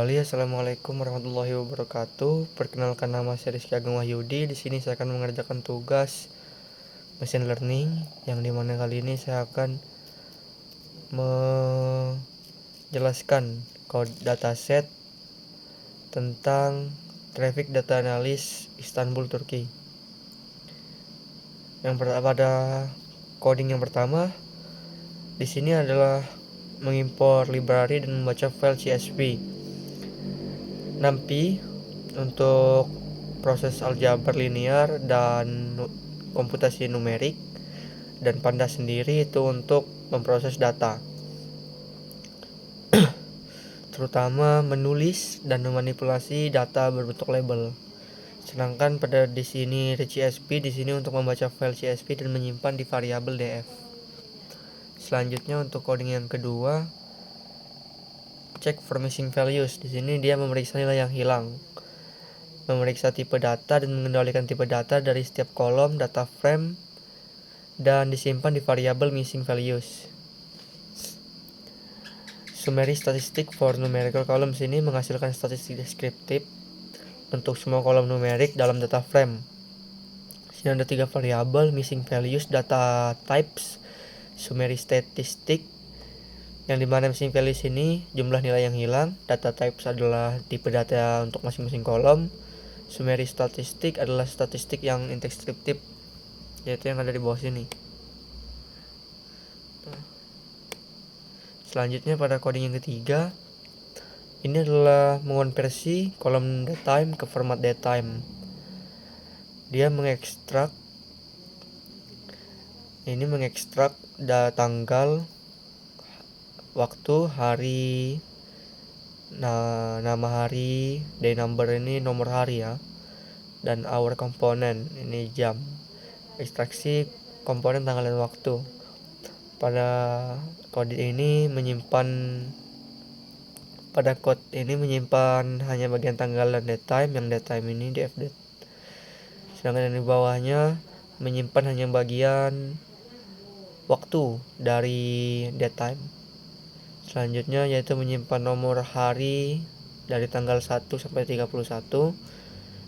sekali, assalamualaikum warahmatullahi wabarakatuh. Perkenalkan, nama saya Rizky Agung Wahyudi. Di sini saya akan mengerjakan tugas machine learning, yang dimana kali ini saya akan menjelaskan kode dataset tentang traffic data analysis Istanbul, Turki. Pada coding yang pertama, di sini adalah mengimpor library dan membaca file CSV. NumPy untuk proses aljabar linear dan komputasi numerik, dan Pandas sendiri itu untuk memproses data, terutama menulis dan memanipulasi data berbentuk label. Sedangkan pada di sini CSV di sini untuk membaca file CSV dan menyimpan di variabel df. Selanjutnya untuk coding yang kedua, check for missing values. Di sini dia memeriksa nilai yang hilang, memeriksa tipe data dan mengendalikan tipe data dari setiap kolom data frame dan disimpan di variabel missing values. Summary statistic for numerical columns ini menghasilkan statistik deskriptif untuk semua kolom numerik dalam data frame. Sini ada 3 variabel: missing values, data types, summary statistic, yang dimana missing values ini jumlah nilai yang hilang, data types adalah tipe data untuk masing-masing kolom, summary statistic adalah statistik yang deskriptif, yaitu yang ada di bawah sini. Selanjutnya pada coding yang ketiga, ini adalah mengonversi kolom datetime ke format datetime. Dia mengekstrak tanggal, waktu, hari, nama hari, day number ini nomor hari ya, dan hour komponen ini jam. Ekstraksi komponen tanggal dan waktu. Pada code ini menyimpan hanya bagian tanggal dan datetime, yang datetime ini dfdate. Sedangkan yang di bawahnya menyimpan hanya bagian waktu dari datetime. Selanjutnya yaitu menyimpan nomor hari dari tanggal 1 sampai 31.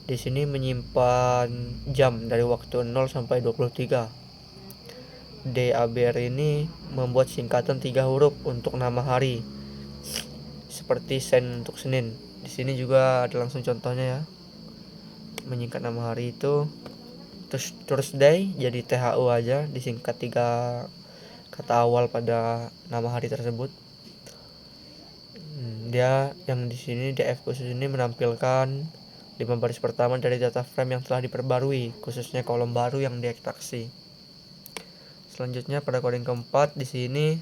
Di sini menyimpan jam dari waktu 0 sampai 23. DABR ini membuat singkatan 3 huruf untuk nama hari, seperti Sen untuk Senin. Di sini juga ada langsung contohnya ya. Menyingkat nama hari itu terus Thursday jadi THU aja, disingkat 3 kata awal pada nama hari tersebut. Dia yang di sini df khusus ini menampilkan 5 baris pertama dari data frame yang telah diperbarui, khususnya kolom baru yang diekstraksi. Selanjutnya pada coding keempat, di sini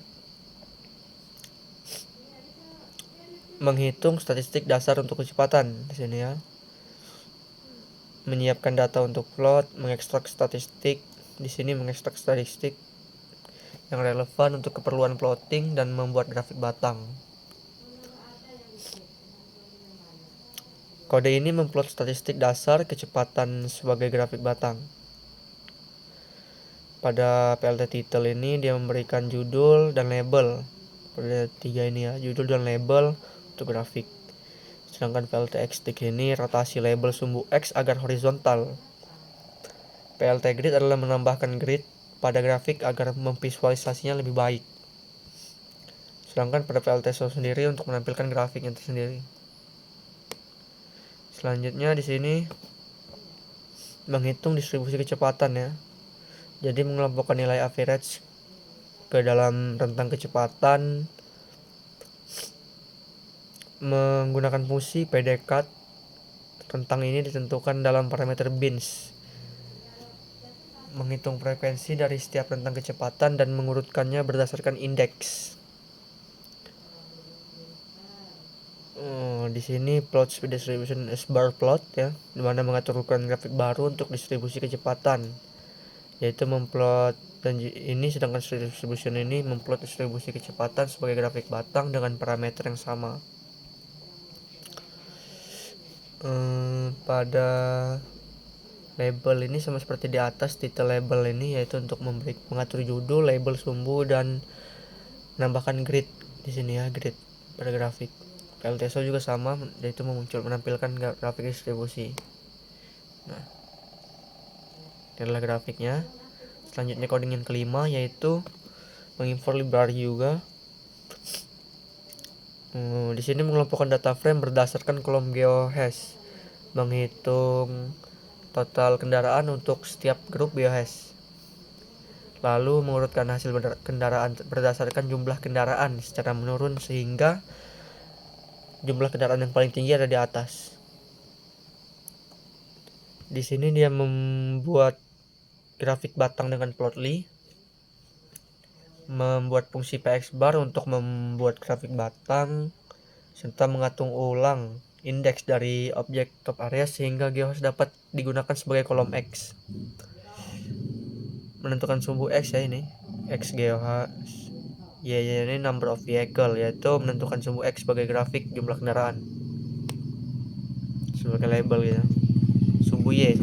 menghitung statistik dasar untuk kecepatan. Di sini ya, menyiapkan data untuk plot, mengekstrak statistik. Di sini mengekstrak statistik yang relevan untuk keperluan plotting dan membuat grafik batang. Kode ini memplot statistik dasar kecepatan sebagai grafik batang. Pada PLT title ini dia memberikan judul dan label. Pada 3 ini ya, judul dan label untuk grafik. Sedangkan PLT X-Tick ini rotasi label sumbu X agar horizontal. PLT grid adalah menambahkan grid pada grafik agar memvisualisasinya lebih baik. Sedangkan pada PLT show sendiri untuk menampilkan grafiknya tersendiri. Selanjutnya di sini menghitung distribusi kecepatan ya. Jadi mengelompokkan nilai average ke dalam rentang kecepatan menggunakan fungsi pdcat. Rentang ini ditentukan dalam parameter bins. Menghitung frekuensi dari setiap rentang kecepatan dan mengurutkannya berdasarkan indeks. Di sini plot speed distribution is bar plot ya, dimana mengatur ukuran grafik baru untuk distribusi kecepatan, yaitu memplot, dan ini sedangkan distribution ini memplot distribusi kecepatan sebagai grafik batang dengan parameter yang sama. Pada label ini sama seperti di atas, title label ini yaitu untuk mengatur judul, label sumbu, dan menambahkan grid di sini ya, grid pada grafik. PLTSO juga sama, yaitu menampilkan grafik distribusi. Nah, ini adalah grafiknya. Selanjutnya coding yang kelima yaitu mengimport library juga. Di sini mengelompokkan data frame berdasarkan kolom geohash, menghitung total kendaraan untuk setiap grup geohash, lalu mengurutkan hasil kendaraan berdasarkan jumlah kendaraan secara menurun sehingga jumlah kendaraan yang paling tinggi ada di atas. Di sini dia membuat grafik batang dengan plotly, membuat fungsi pxbar untuk membuat grafik batang, serta mengatur ulang indeks dari objek top area sehingga geohash dapat digunakan sebagai kolom X. Menentukan sumbu X ya, ini X geohash. Ya, ini number of vehicle, yaitu menentukan sumbu X sebagai grafik jumlah kendaraan, sebagai label gitu. Sumbu Y.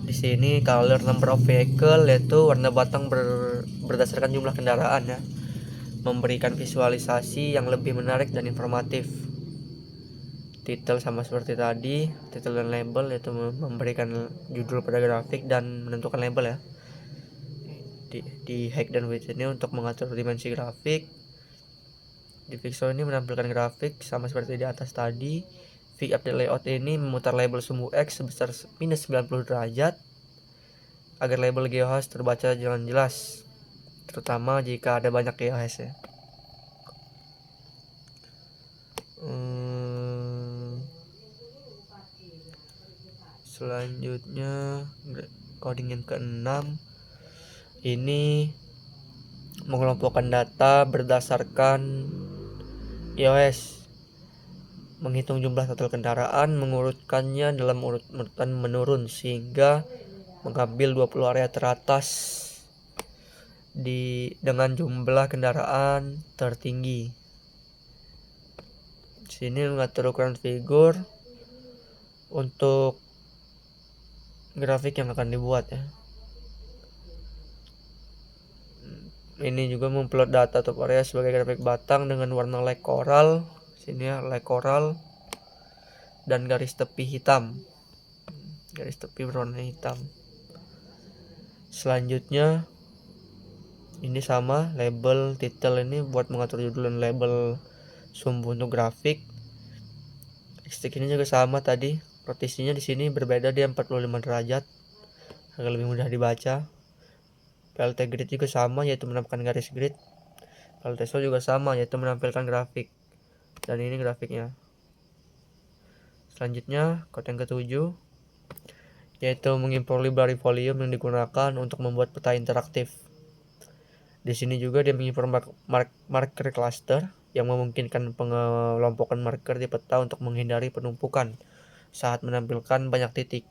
Di sini color number of vehicle, yaitu warna batang berdasarkan jumlah kendaraan ya, memberikan visualisasi yang lebih menarik dan informatif. Title sama seperti tadi, title dan label, yaitu memberikan judul pada grafik dan menentukan label ya. Di height dan width ini untuk mengatur dimensi grafik. Di pixel ini menampilkan grafik sama seperti di atas tadi. Quick update layout ini memutar label sumbu X sebesar minus 90 derajat agar label geohash terbaca dengan jelas, terutama jika ada banyak geohash ya. Selanjutnya coding yang keenam ini mengelompokkan data berdasarkan geohash, menghitung jumlah total kendaraan, mengurutkannya dalam urutan menurun sehingga mengambil 20 area teratas dengan jumlah kendaraan tertinggi. Di sini mengatur ukuran figur untuk grafik yang akan dibuat ya. Ini juga memplot data top area sebagai grafik batang dengan warna light coral. Sini ya, light coral dan garis tepi hitam. Garis tepi berwarna hitam. Selanjutnya ini sama, label title ini buat mengatur judul dan label sumbu untuk grafik. Stick ini juga sama tadi, rotasinya di sini berbeda, dia 45 derajat agar lebih mudah dibaca. PLT grid juga sama, yaitu menampilkan garis grid. PLTSO juga sama, yaitu menampilkan grafik. Dan ini grafiknya. Selanjutnya code yang ketujuh yaitu mengimpor library volume yang digunakan untuk membuat peta interaktif. Di sini juga dia mengimpor marker cluster yang memungkinkan pengelompokan marker di peta untuk menghindari penumpukan saat menampilkan banyak titik.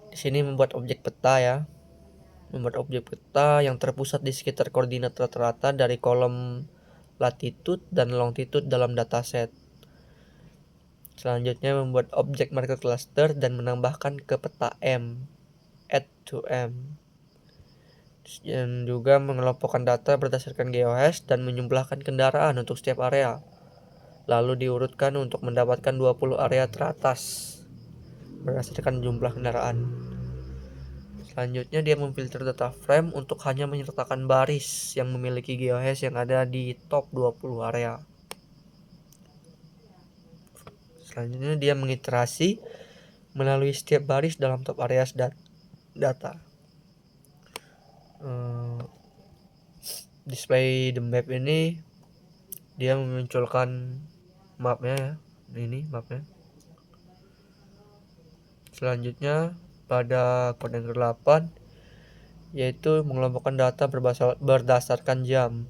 Di sini membuat objek peta ya. Membuat objek peta yang terpusat di sekitar koordinat rata-rata dari kolom latitude dan longitude dalam dataset. Selanjutnya membuat objek marker cluster dan menambahkan ke peta M, add to M. Dan juga mengelompokkan data berdasarkan geohash dan menjumlahkan kendaraan untuk setiap area. Lalu diurutkan untuk mendapatkan 20 area teratas berdasarkan jumlah kendaraan. Selanjutnya dia memfilter data frame untuk hanya menyertakan baris yang memiliki geohash yang ada di top 20 area. Selanjutnya dia mengiterasi melalui setiap baris dalam top areas data. Display the map ini dia memunculkan mapnya ya. Ini mapnya. Selanjutnya pada kode yang ke-8 yaitu mengelompokkan data berdasarkan jam.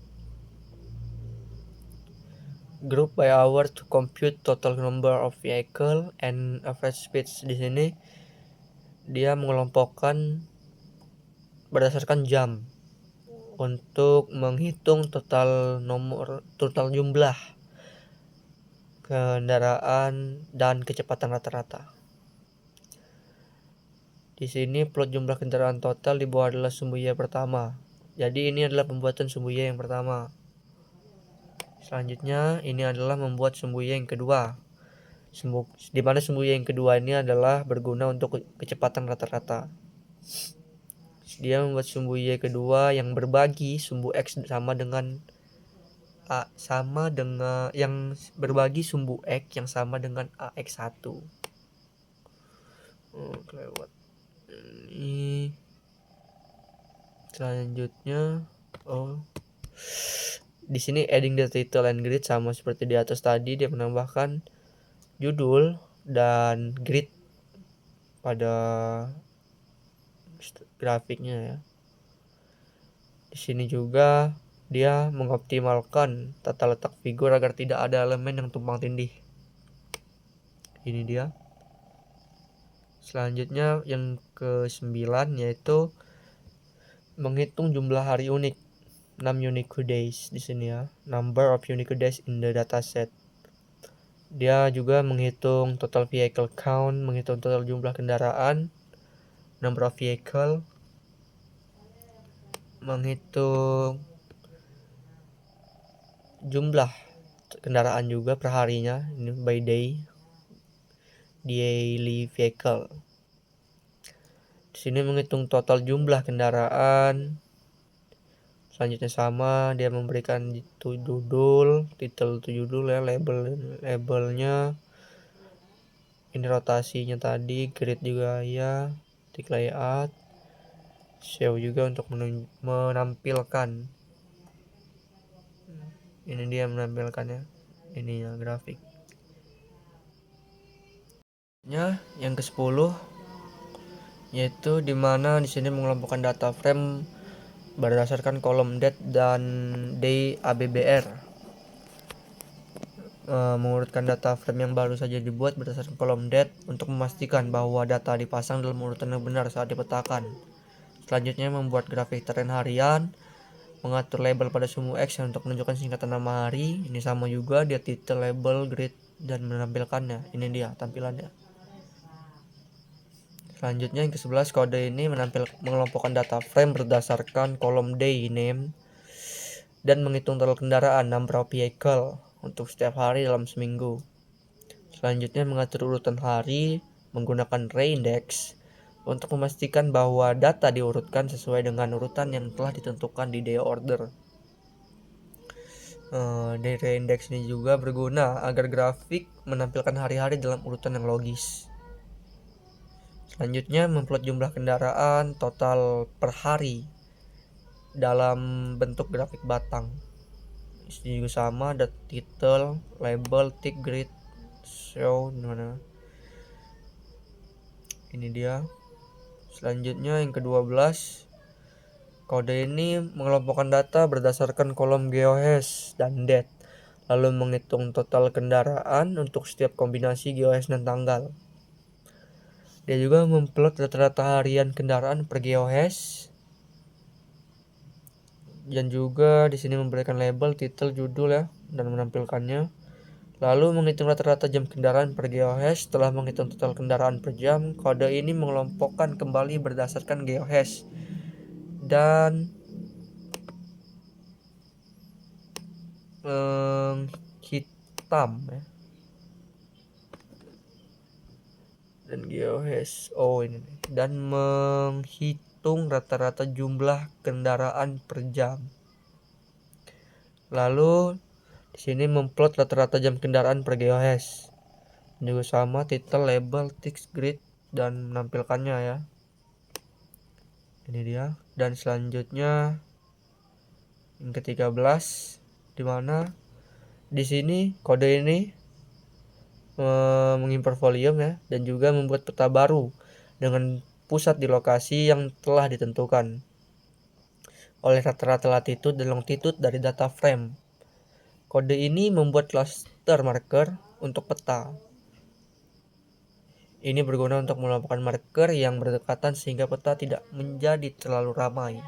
Group by hour to compute total number of vehicle and average speed. Di sini dia mengelompokkan berdasarkan jam untuk menghitung total jumlah kendaraan dan kecepatan rata-rata. Di sini plot jumlah kendaraan total di bawah adalah sumbu Y pertama. Jadi ini adalah pembuatan sumbu Y yang pertama. Selanjutnya ini adalah membuat sumbu Y yang kedua. Di mana sumbu Y yang kedua ini adalah berguna untuk kecepatan rata-rata. Dia membuat sumbu Y kedua yang berbagi sumbu X sama dengan yang berbagi sumbu X yang sama dengan AX1. Kelewat. Ini selanjutnya di sini adding the title and grid sama seperti di atas tadi, dia menambahkan judul dan grid pada grafiknya ya. Di sini juga dia mengoptimalkan tata letak figur agar tidak ada elemen yang tumpang tindih. Ini dia. Selanjutnya yang ke-9 yaitu menghitung jumlah hari unik. 6 unique days di sini ya. Number of unique days in the dataset. Dia juga menghitung total vehicle count, menghitung total jumlah kendaraan, number of vehicle, menghitung jumlah kendaraan juga per harinya, ini by day, daily vehicle. Di sini menghitung total jumlah kendaraan. Selanjutnya sama, dia memberikan judul, title judul ya, labelnya. Ini rotasinya tadi, grid juga ya, tick layout, show juga untuk menampilkan. Ini dia menampilkannya, ini ya grafik. Yang ke-10 yaitu dimana di sini mengelompokkan data frame berdasarkan kolom date dan day ABBR. Mengurutkan data frame yang baru saja dibuat berdasarkan kolom date untuk memastikan bahwa data dipasang dalam urutan yang benar saat dipetakan. Selanjutnya membuat grafik tren harian, mengatur label pada sumbu X untuk menunjukkan singkatan nama hari. Ini sama juga, dia title, label, grid, dan menampilkannya. Ini dia tampilannya. Selanjutnya yang ke-11, kode ini mengelompokkan data frame berdasarkan kolom day name dan menghitung total kendaraan number of vehicle untuk setiap hari dalam seminggu. Selanjutnya mengatur urutan hari menggunakan ray index untuk memastikan bahwa data diurutkan sesuai dengan urutan yang telah ditentukan di day order. Day ray index ini juga berguna agar grafik menampilkan hari-hari dalam urutan yang logis. Selanjutnya memplot jumlah kendaraan total per hari dalam bentuk grafik batang. Ini juga sama, ada title, label, tick, grid, show, dimana. Ini dia. Selanjutnya yang ke-12, kode ini mengelompokkan data berdasarkan kolom GeoHash dan date, lalu menghitung total kendaraan untuk setiap kombinasi GeoHash dan tanggal. Dia juga memplot rata-rata harian kendaraan per GeoHash, dan juga di sini memberikan label, title, judul ya, dan menampilkannya. Lalu menghitung rata-rata jam kendaraan per GeoHash. Setelah menghitung total kendaraan per jam, kode ini mengelompokkan kembali berdasarkan GeoHash dan hitam ya. Dan GeoHash ini dan menghitung rata-rata jumlah kendaraan per jam. Lalu di sini memplot rata-rata jam kendaraan per GeoHash. Juga sama, title, label, text, grid, dan menampilkannya ya. Ini dia. Dan selanjutnya yang ke-13, dimana di sini kode ini mengimport volume ya, dan juga membuat peta baru dengan pusat di lokasi yang telah ditentukan oleh rata-rata latitude dan longitude dari data frame. Kode ini membuat cluster marker untuk peta. Ini berguna untuk mengelompokkan marker yang berdekatan sehingga peta tidak menjadi terlalu ramai.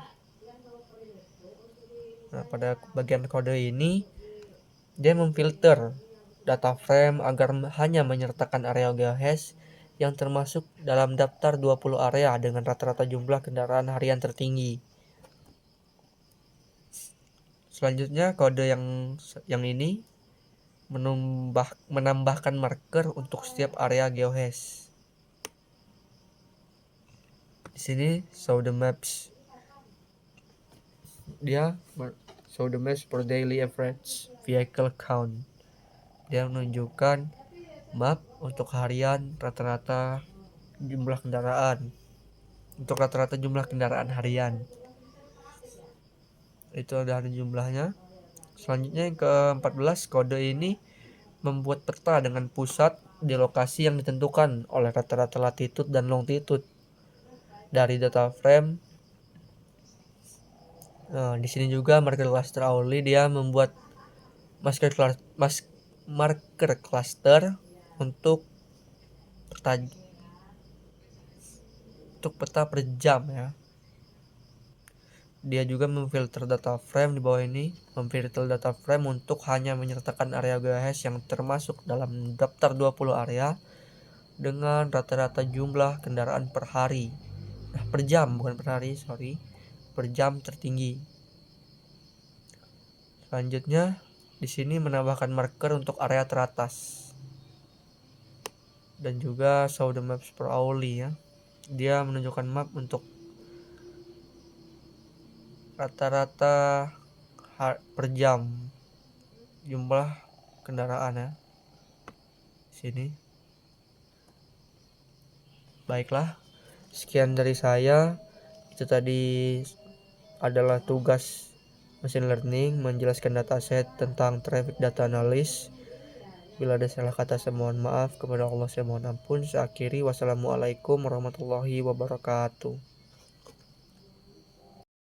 Nah, pada bagian kode ini dia memfilter data frame agar hanya menyertakan area GeoHash yang termasuk dalam daftar 20 area dengan rata-rata jumlah kendaraan harian tertinggi. Selanjutnya kode yang ini menambahkan marker untuk setiap area geohash. Di sini show the maps. Dia show the maps for daily average vehicle count. Dia menunjukkan map untuk harian rata-rata jumlah kendaraan. Untuk rata-rata jumlah kendaraan harian. Itu ada jumlahnya. Selanjutnya yang ke-14, kode ini membuat peta dengan pusat di lokasi yang ditentukan oleh rata-rata latitude dan longitude dari data frame. Nah, di sini juga marker cluster Auli dia membuat marker cluster untuk peta per jam ya. Dia juga memfilter data frame di bawah ini, memfilter data frame untuk hanya menyertakan area geohash yang termasuk dalam daftar 20 area dengan rata-rata jumlah kendaraan per hari. Nah, per jam, bukan per hari, sorry. Per jam tertinggi. Selanjutnya, di sini menambahkan marker untuk area teratas. Dan juga show the maps per hourly ya. Dia menunjukkan map untuk rata-rata per jam jumlah kendaraan ya. Sini. Baiklah, sekian dari saya. Itu tadi adalah tugas machine learning menjelaskan dataset tentang traffic data analysis. Bila ada salah kata saya mohon maaf, kepada Allah saya mohon ampun. Saya akhiri, wassalamualaikum warahmatullahi wabarakatuh.